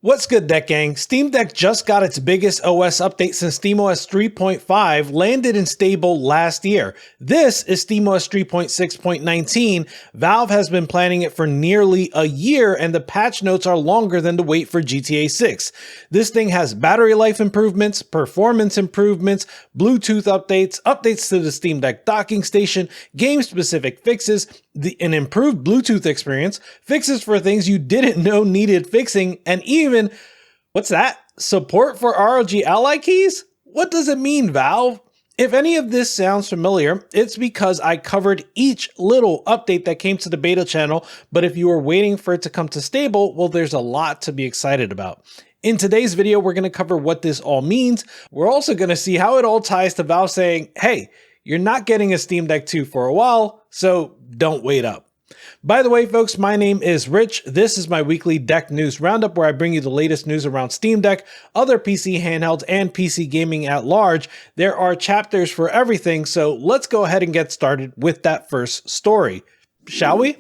What's good, Deck Gang? Steam Deck just got its biggest OS update since SteamOS 3.5 landed in stable last year. This is SteamOS 3.6.19. Valve has been planning it for nearly a year, and the patch notes are longer than the wait for GTA 6. This thing has battery life improvements, performance improvements, Bluetooth updates, updates to the Steam Deck docking station, game-specific fixes, an improved Bluetooth experience, fixes for things you didn't know needed fixing, and even what's that? Support for ROG Ally keys? What does it mean, Valve? If any of this sounds familiar, it's because I covered each little update that came to the beta channel, but if you were waiting for it to come to stable, well, there's a lot to be excited about. In today's video, we're going to cover what this all means. We're also going to see how it all ties to Valve saying, hey, you're not getting a Steam Deck 2 for a while, so don't wait up. By the way, folks, my name is Rich. This is my weekly Deck News Roundup where I bring you the latest news around Steam Deck, other PC handhelds, and PC gaming at large. There are chapters for everything, so let's go ahead and get started with that first story. Shall we?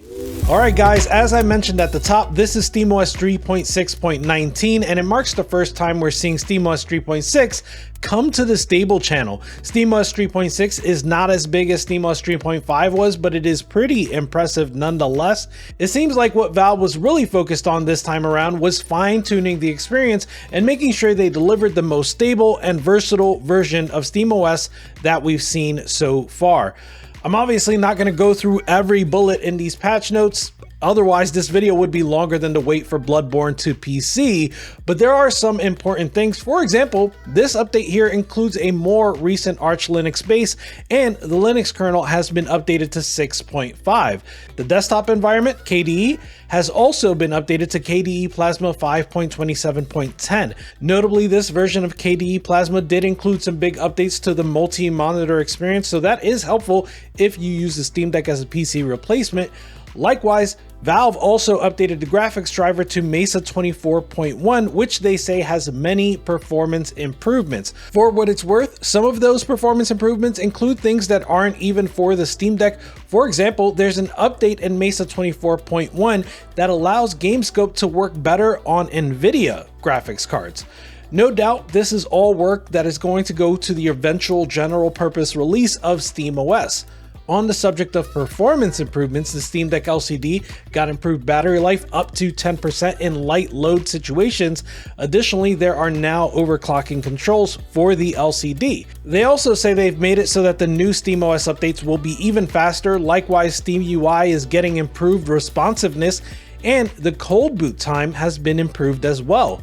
Alright guys, as I mentioned at the top, this is SteamOS 3.6.19 and it marks the first time we're seeing SteamOS 3.6 come to the stable channel. SteamOS 3.6 is not as big as SteamOS 3.5 was, but it is pretty impressive nonetheless. It seems like what Valve was really focused on this time around was fine-tuning the experience and making sure they delivered the most stable and versatile version of SteamOS that we've seen so far. I'm obviously not going to go through every bullet in these patch notes, otherwise this video would be longer than the wait for Bloodborne to PC, but there are some important things. For example, this update here includes a more recent Arch Linux base, and the Linux kernel has been updated to 6.5. The desktop environment, KDE, has also been updated to KDE Plasma 5.27.10. Notably, this version of KDE Plasma did include some big updates to the multi-monitor experience, so that is helpful if you use the Steam Deck as a PC replacement. Likewise, Valve also updated the graphics driver to Mesa 24.1, which they say has many performance improvements. For what it's worth, some of those performance improvements include things that aren't even for the Steam Deck. For example, there's an update in Mesa 24.1 that allows GameScope to work better on NVIDIA graphics cards. No doubt, this is all work that is going to go to the eventual general purpose release of SteamOS. On the subject of performance improvements, the Steam Deck LCD got improved battery life up to 10% in light load situations. Additionally, there are now overclocking controls for the LCD. They also say they've made it so that the new SteamOS updates will be even faster. Likewise, SteamUI is getting improved responsiveness, and the cold boot time has been improved as well.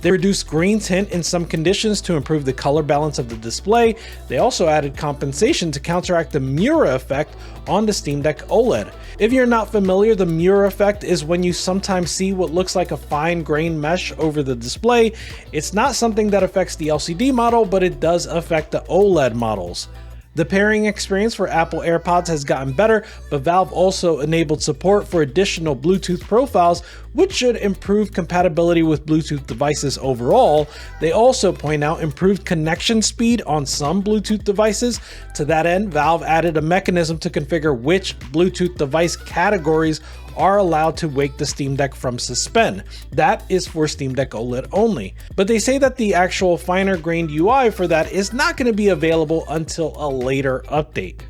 They reduced green tint in some conditions to improve the color balance of the display. They also added compensation to counteract the mirror effect on the Steam Deck OLED. If you're not familiar, the mirror effect is when you sometimes see what looks like a fine-grained mesh over the display. It's not something that affects the LCD model, but it does affect the OLED models. The pairing experience for Apple AirPods has gotten better, but Valve also enabled support for additional Bluetooth profiles, which should improve compatibility with Bluetooth devices overall. They also point out improved connection speed on some Bluetooth devices. To that end, Valve added a mechanism to configure which Bluetooth device categories are allowed to wake the Steam Deck from suspend. That is for Steam Deck OLED only. But they say that the actual finer grained UI for that is not going to be available until a later update.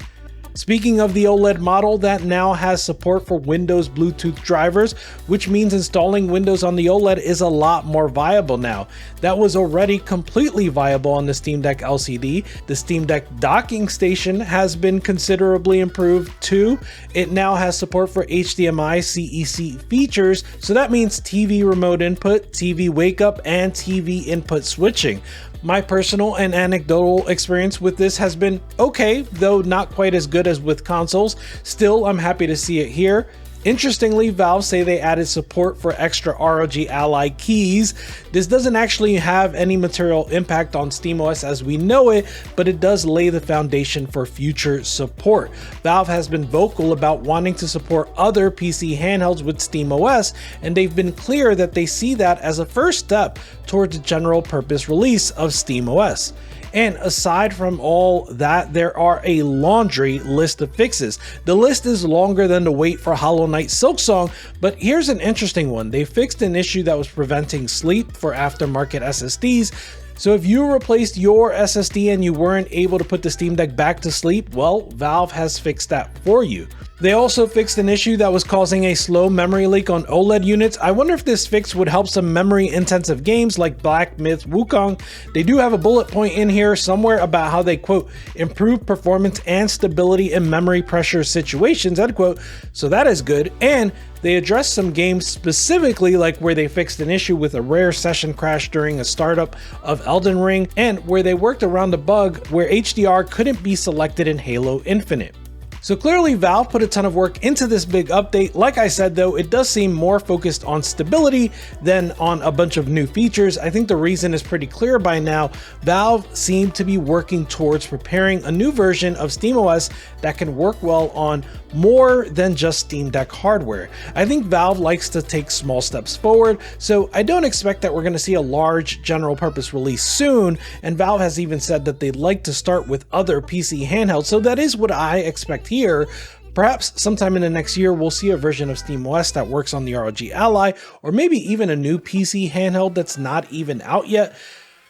Speaking of the OLED model, that now has support for Windows Bluetooth drivers, which means installing Windows on the OLED is a lot more viable now. That was already completely viable on the Steam Deck LCD. The Steam Deck docking station has been considerably improved too. It now has support for HDMI CEC features, so that means TV remote input, TV wake up, and TV input switching. My personal and anecdotal experience with this has been okay, though not quite as good as with consoles. Still, I'm happy to see it here. Interestingly, Valve say they added support for extra ROG Ally keys. This doesn't actually have any material impact on SteamOS as we know it, but it does lay the foundation for future support. Valve has been vocal about wanting to support other PC handhelds with SteamOS, and they've been clear that they see that as a first step towards the general purpose release of SteamOS. And aside from all that, there are a laundry list of fixes. The list is longer than the wait for Hollow Night Silksong, but here's an interesting one. They fixed an issue that was preventing sleep for aftermarket SSDs. So if you replaced your SSD and you weren't able to put the Steam Deck back to sleep, well, Valve has fixed that for you. They also fixed an issue that was causing a slow memory leak on OLED units. I wonder if this fix would help some memory-intensive games like Black Myth Wukong. They do have a bullet point in here somewhere about how they, quote, improve performance and stability in memory pressure situations, end quote. So that is good. And they addressed some games specifically, like where they fixed an issue with a rare session crash during a startup of Elden Ring, and where they worked around a bug where HDR couldn't be selected in Halo Infinite. So clearly Valve put a ton of work into this big update. Like I said though, it does seem more focused on stability than on a bunch of new features. I think the reason is pretty clear by now. Valve seemed to be working towards preparing a new version of SteamOS that can work well on more than just Steam Deck hardware. I think Valve likes to take small steps forward, so I don't expect that we're going to see a large general purpose release soon, and Valve has even said that they'd like to start with other PC handhelds, so that is what I expect here. Perhaps sometime in the next year, we'll see a version of SteamOS that works on the ROG Ally, or maybe even a new PC handheld that's not even out yet.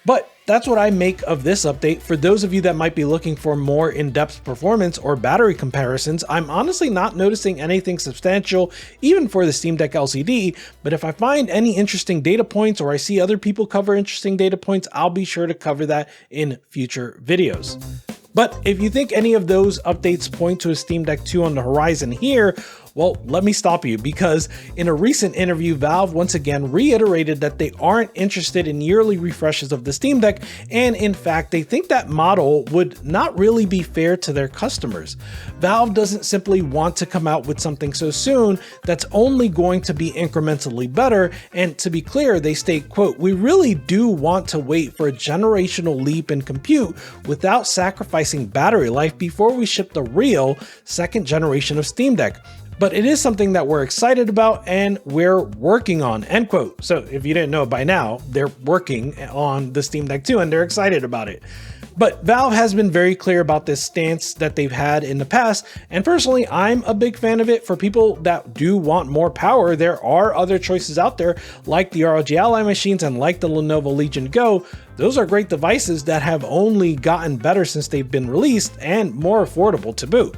But that's what I make of this update. For those of you that might be looking for more in-depth performance or battery comparisons, I'm honestly not noticing anything substantial, even for the Steam Deck LCD, but if I find any interesting data points or I see other people cover interesting data points, I'll be sure to cover that in future videos. But if you think any of those updates point to a Steam Deck 2 on the horizon here, well, let me stop you, because in a recent interview, Valve once again reiterated that they aren't interested in yearly refreshes of the Steam Deck, and in fact, they think that model would not really be fair to their customers. Valve doesn't simply want to come out with something so soon that's only going to be incrementally better, and to be clear, they state, quote, "We really do want to wait for a generational leap in compute without sacrificing battery life before we ship the real second generation of Steam Deck. But it is something that we're excited about and we're working on," end quote. So if you didn't know by now, they're working on the Steam Deck 2 and they're excited about it. But Valve has been very clear about this stance that they've had in the past, and personally, I'm a big fan of it. For people that do want more power, there are other choices out there, like the ROG Ally machines and like the Lenovo Legion Go. Those are great devices that have only gotten better since they've been released and more affordable to boot.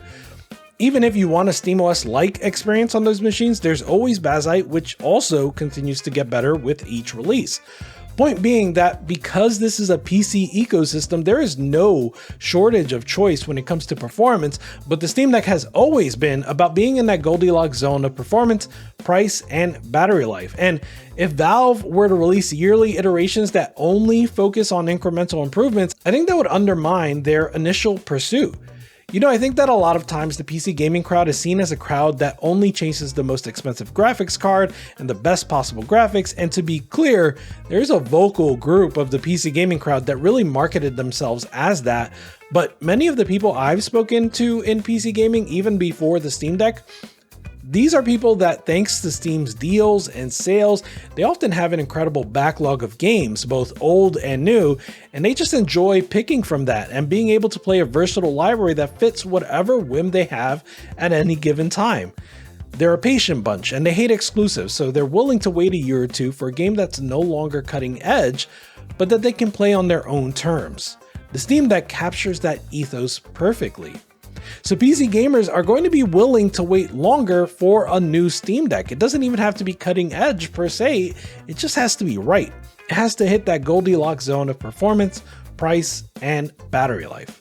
Even if you want a SteamOS-like experience on those machines, there's always Bazzite, which also continues to get better with each release. Point being that because this is a PC ecosystem, there is no shortage of choice when it comes to performance, but the Steam Deck has always been about being in that Goldilocks zone of performance, price, and battery life. And if Valve were to release yearly iterations that only focus on incremental improvements, I think that would undermine their initial pursuit. You know, I think that a lot of times the PC gaming crowd is seen as a crowd that only chases the most expensive graphics card and the best possible graphics, and to be clear, there's a vocal group of the PC gaming crowd that really marketed themselves as that, but many of the people I've spoken to in PC gaming, even before the Steam Deck, these are people that, thanks to Steam's deals and sales, they often have an incredible backlog of games, both old and new, and they just enjoy picking from that and being able to play a versatile library that fits whatever whim they have at any given time. They're a patient bunch and they hate exclusives, so they're willing to wait a year or two for a game that's no longer cutting edge, but that they can play on their own terms. The Steam Deck captures that ethos perfectly. So PC gamers are going to be willing to wait longer for a new Steam Deck. It doesn't even have to be cutting edge per se, it just has to be right. It has to hit that Goldilocks zone of performance, price, and battery life.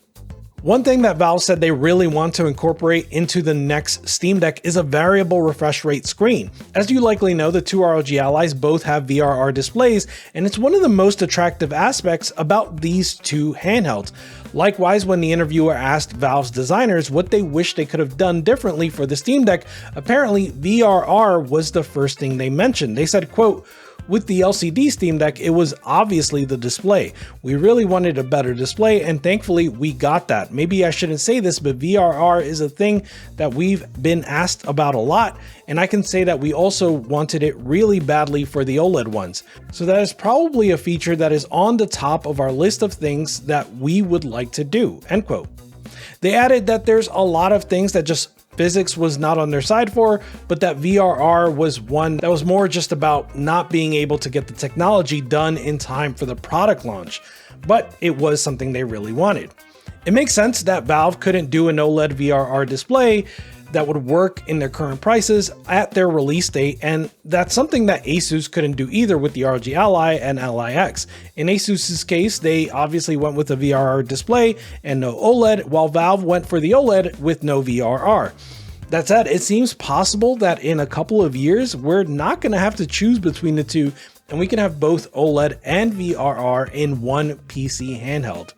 One thing that Valve said they really want to incorporate into the next Steam Deck is a variable refresh rate screen. As you likely know, the two ROG Allies both have VRR displays, and it's one of the most attractive aspects about these two handhelds. Likewise, when the interviewer asked Valve's designers what they wish they could have done differently for the Steam Deck, apparently VRR was the first thing they mentioned. They said, quote, "With the LCD Steam Deck, it was obviously the display. We really wanted a better display, and thankfully we got that. Maybe I shouldn't say this, but VRR is a thing that we've been asked about a lot, and I can say that we also wanted it really badly for the OLED ones. So that is probably a feature that is on the top of our list of things that we would like to do," end quote. They added that there's a lot of things that just physics was not on their side for, but that VRR was one that was more just about not being able to get the technology done in time for the product launch. But it was something they really wanted. It makes sense that Valve couldn't do an OLED VRR display that would work in their current prices at their release date, and that's something that Asus couldn't do either with the ROG Ally and Ally X. In Asus's case, they obviously went with a VRR display and no OLED, while Valve went for the OLED with no VRR. That said, it seems possible that in a couple of years, we're not going to have to choose between the two, and we can have both OLED and VRR in one PC handheld.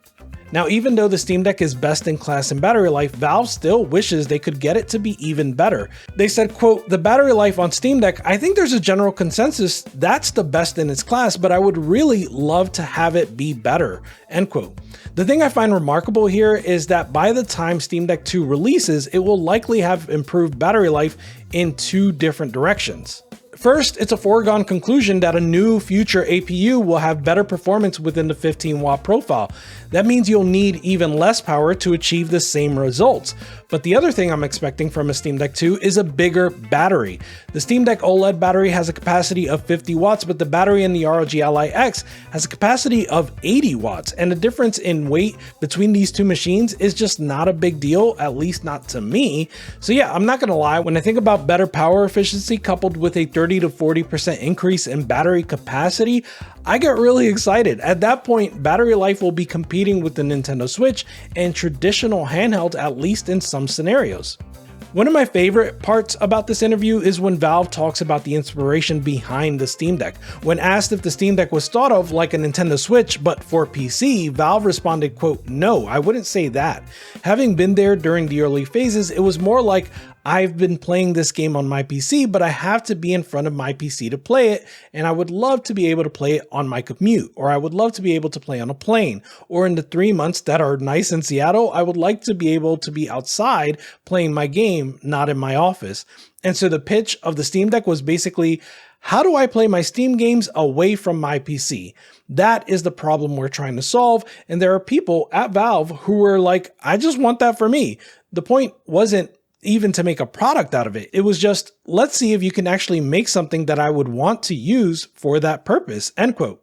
Now, even though the Steam Deck is best in class in battery life, Valve still wishes they could get it to be even better. They said, quote, "The battery life on Steam Deck, I think there's a general consensus that's the best in its class, but I would really love to have it be better," end quote. The thing I find remarkable here is that by the time Steam Deck 2 releases, it will likely have improved battery life in two different directions. First, it's a foregone conclusion that a new future APU will have better performance within the 15-watt profile. That means you'll need even less power to achieve the same results. But the other thing I'm expecting from a Steam Deck 2 is a bigger battery. The Steam Deck OLED battery has a capacity of 50 watts, but the battery in the ROG Ally X has a capacity of 80 watts. And the difference in weight between these two machines is just not a big deal, at least not to me. So yeah, I'm not gonna lie, when I think about better power efficiency coupled with a 30 to 40% increase in battery capacity, I get really excited. At that point, battery life will be competing with the Nintendo Switch and traditional handheld, at least in some scenarios. One of my favorite parts about this interview is when Valve talks about the inspiration behind the Steam Deck. When asked if the Steam Deck was thought of like a Nintendo Switch but for PC, Valve responded, quote, "No, I wouldn't say that. Having been there during the early phases, it was more like I've been playing this game on my PC, but I have to be in front of my PC to play it, and I would love to be able to play it on my commute, or I would love to be able to play on a plane, or in the 3 months that are nice in Seattle, I would like to be able to be outside playing my game, not in my office." And so the pitch of the Steam Deck was basically, how do I play my Steam games away from my PC? That is the problem we're trying to solve, and there are people at Valve who were like, I just want that for me. The point wasn't even to make a product out of it. It was just, let's see if you can actually make something that I would want to use for that purpose, end quote.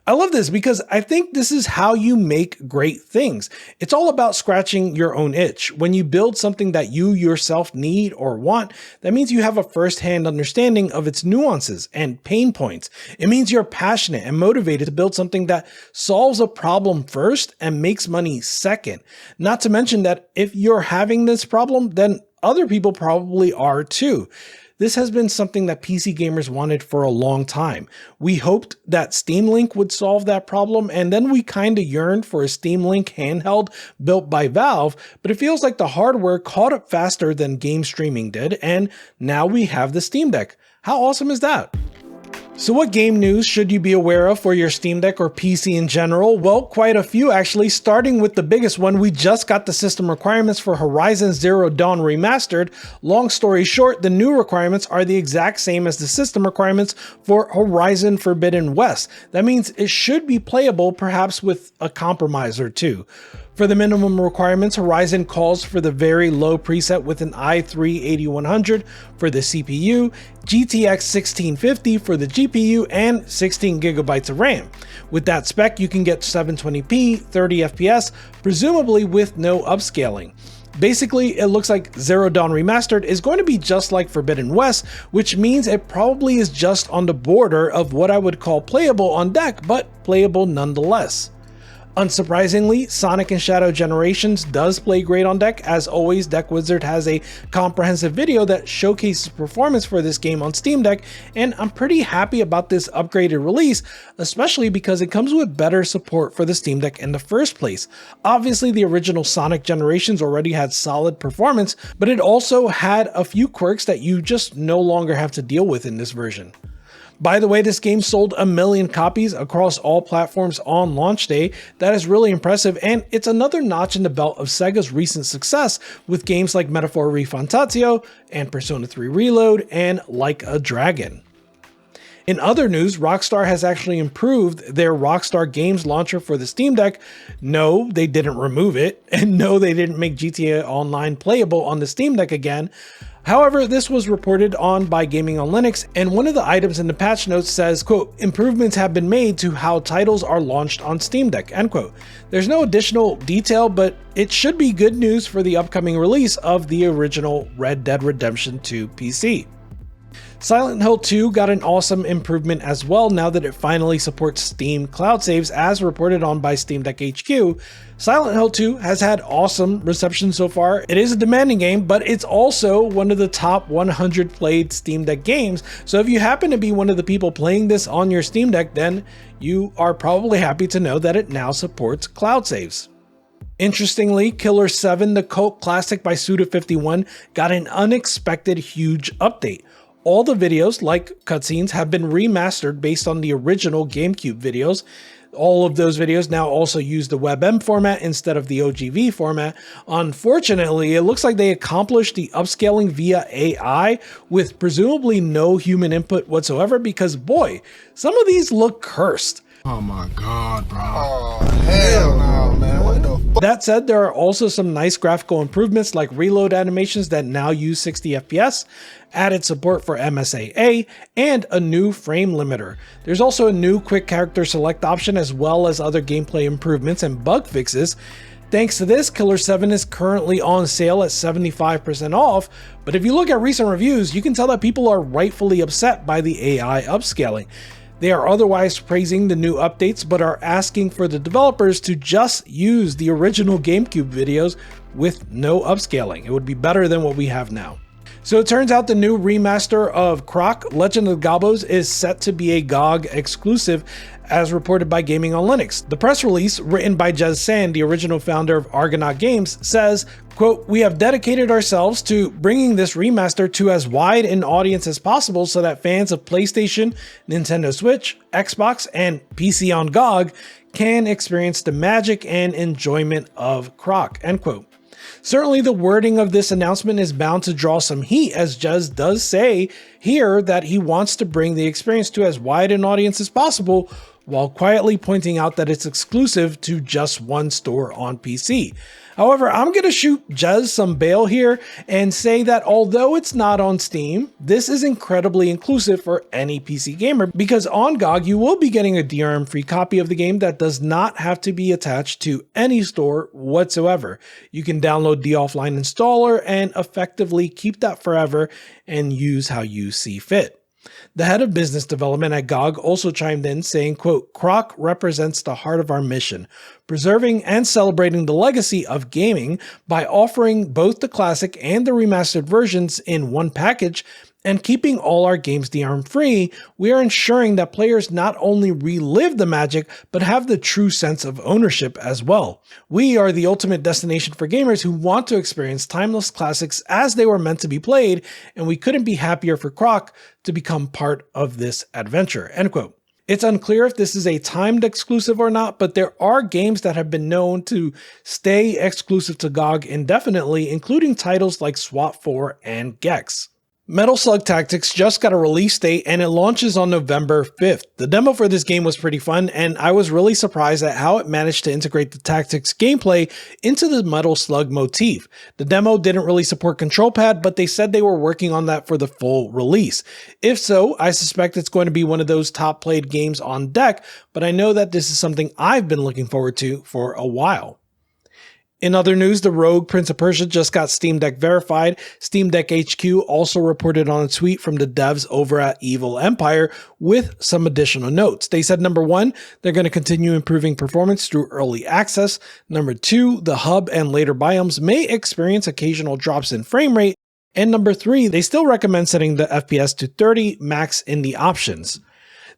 I love this because I think this is how you make great things. It's all about scratching your own itch. When you build something that you yourself need or want, that means you have a first-hand understanding of its nuances and pain points. It means you're passionate and motivated to build something that solves a problem first and makes money second. Not to mention that if you're having this problem, then other people probably are too. This has been something that PC gamers wanted for a long time. We hoped that Steam Link would solve that problem, and then we kind of yearned for a Steam Link handheld built by Valve, but it feels like the hardware caught up faster than game streaming did, and now we have the Steam Deck. How awesome is that? So what game news should you be aware of for your Steam Deck or PC in general? Well, quite a few actually, starting with the biggest one. We just got the system requirements for Horizon Zero Dawn Remastered. Long story short, the new requirements are the exact same as the system requirements for Horizon Forbidden West. That means it should be playable, perhaps with a compromise or two. For the minimum requirements, Horizon calls for the very low preset with an i3-8100 for the CPU, GTX 1650 for the GPU, and 16 gigabytes of RAM. With that spec, you can get 720p, 30 FPS, presumably with no upscaling. Basically, it looks like Zero Dawn Remastered is going to be just like Forbidden West, which means it probably is just on the border of what I would call playable on deck, but playable nonetheless. Unsurprisingly, Sonic and Shadow Generations does play great on deck. As always, Deck Wizard has a comprehensive video that showcases performance for this game on Steam Deck, and I'm pretty happy about this upgraded release, especially because it comes with better support for the Steam Deck in the first place. Obviously, the original Sonic Generations already had solid performance, but it also had a few quirks that you just no longer have to deal with in this version. By the way, this game sold 1 million copies across all platforms on launch day. That is really impressive, and it's another notch in the belt of Sega's recent success with games like Metaphor ReFantazio and Persona 3 Reload and Like a Dragon. In other news, Rockstar has actually improved their Rockstar Games launcher for the Steam Deck. No, they didn't remove it, and no, they didn't make GTA Online playable on the Steam Deck again. However, this was reported on by Gaming on Linux, and one of the items in the patch notes says, quote, improvements have been made to how titles are launched on Steam Deck, end quote. There's no additional detail, but it should be good news for the upcoming release of the original Red Dead Redemption 2 PC. Silent Hill 2 got an awesome improvement as well now that it finally supports Steam cloud saves, as reported on by Steam Deck HQ. Silent Hill 2 has had awesome reception so far. It is a demanding game, but it's also one of the top 100 played Steam Deck games. So if you happen to be one of the people playing this on your Steam Deck, then you are probably happy to know that it now supports cloud saves. Interestingly, Killer 7, the cult classic by Suda51, got an unexpected huge update. All the videos, like cutscenes, have been remastered based on the original GameCube videos. All of those videos now also use the WebM format instead of the OGV format. Unfortunately, it looks like they accomplished the upscaling via AI with presumably no human input whatsoever, because boy, some of these look cursed. Oh my God, bro. Oh, hell no, man. What the fuck? That said, there are also some nice graphical improvements like reload animations that now use 60 FPS, added support for MSAA, and a new frame limiter. There's also a new quick character select option, as well as other gameplay improvements and bug fixes. Thanks to this, Killer 7 is currently on sale at 75% off, but if you look at recent reviews, you can tell that people are rightfully upset by the AI upscaling. They are otherwise praising the new updates, but are asking for the developers to just use the original GameCube videos with no upscaling. It would be better than what we have now. So it turns out the new remaster of Croc, Legend of the Gobos, is set to be a GOG exclusive, as reported by Gaming on Linux. The press release, written by Jez Sand, the original founder of Argonaut Games, says, quote, we have dedicated ourselves to bringing this remaster to as wide an audience as possible so that fans of PlayStation, Nintendo Switch, Xbox, and PC on GOG can experience the magic and enjoyment of Croc, end quote. Certainly the wording of this announcement is bound to draw some heat, as Jez does say here that he wants to bring the experience to as wide an audience as possible, while quietly pointing out that it's exclusive to just one store on PC. However, I'm going to shoot Jez some bail here and say that although it's not on Steam, this is incredibly inclusive for any PC gamer, because on GOG you will be getting a DRM-free copy of the game that does not have to be attached to any store whatsoever. You can download the offline installer and effectively keep that forever and use how you see fit. The head of business development at GOG also chimed in saying, quote, Croc represents the heart of our mission, preserving and celebrating the legacy of gaming by offering both the classic and the remastered versions in one package, and keeping all our games DRM free. We are ensuring that players not only relive the magic, but have the true sense of ownership as well. We are the ultimate destination for gamers who want to experience timeless classics as they were meant to be played, and we couldn't be happier for Croc to become part of this adventure, end quote. It's unclear if this is a timed exclusive or not, but there are games that have been known to stay exclusive to GOG indefinitely, including titles like SWAT 4 and Gex. Metal Slug Tactics just got a release date and it launches on November 5th. The demo for this game was pretty fun, and I was really surprised at how it managed to integrate the tactics gameplay into the Metal Slug motif. The demo didn't really support control pad, but they said they were working on that for the full release. If so, I suspect it's going to be one of those top played games on deck, but I know that this is something I've been looking forward to for a while. In other news, the Rogue Prince of Persia just got Steam Deck verified. Steam Deck HQ also reported on a tweet from the devs over at Evil Empire with some additional notes. They said, number one, they're going to continue improving performance through early access. Number two, the hub and later biomes may experience occasional drops in frame rate. And number three, they still recommend setting the FPS to 30 max in the options.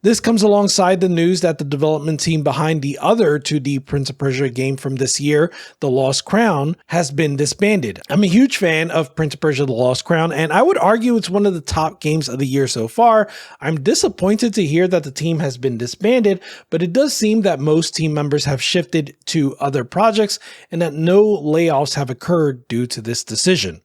This comes alongside the news that the development team behind the other 2D Prince of Persia game from this year, The Lost Crown, has been disbanded. I'm a huge fan of Prince of Persia The Lost Crown, and I would argue it's one of the top games of the year so far. I'm disappointed to hear that the team has been disbanded, but it does seem that most team members have shifted to other projects and that no layoffs have occurred due to this decision.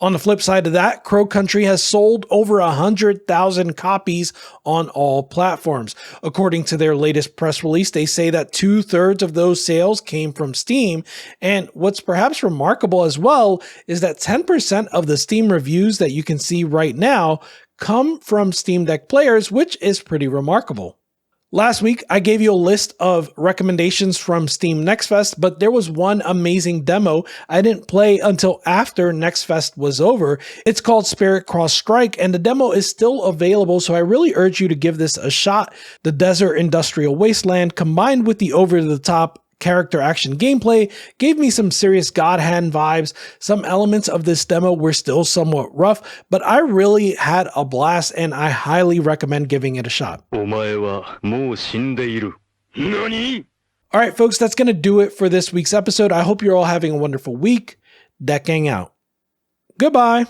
On the flip side of that, Crow Country has sold over 100,000 copies on all platforms. According to their latest press release, they say that 2/3 of those sales came from Steam. And what's perhaps remarkable as well is that 10% of the Steam reviews that you can see right now come from Steam Deck players, which is pretty remarkable. Last week, I gave you a list of recommendations from Steam Next Fest, but there was one amazing demo I didn't play until after Next Fest was over. It's called Spirit Cross Strike, and the demo is still available, so I really urge you to give this a shot. The desert industrial wasteland combined with the over-the-top character action gameplay gave me some serious God Hand vibes. Some elements of this demo were still somewhat rough, but I really had a blast and I highly recommend giving it a shot. Alright folks, that's going to do it for this week's episode. I hope you're all having a wonderful week. Decking out. Goodbye.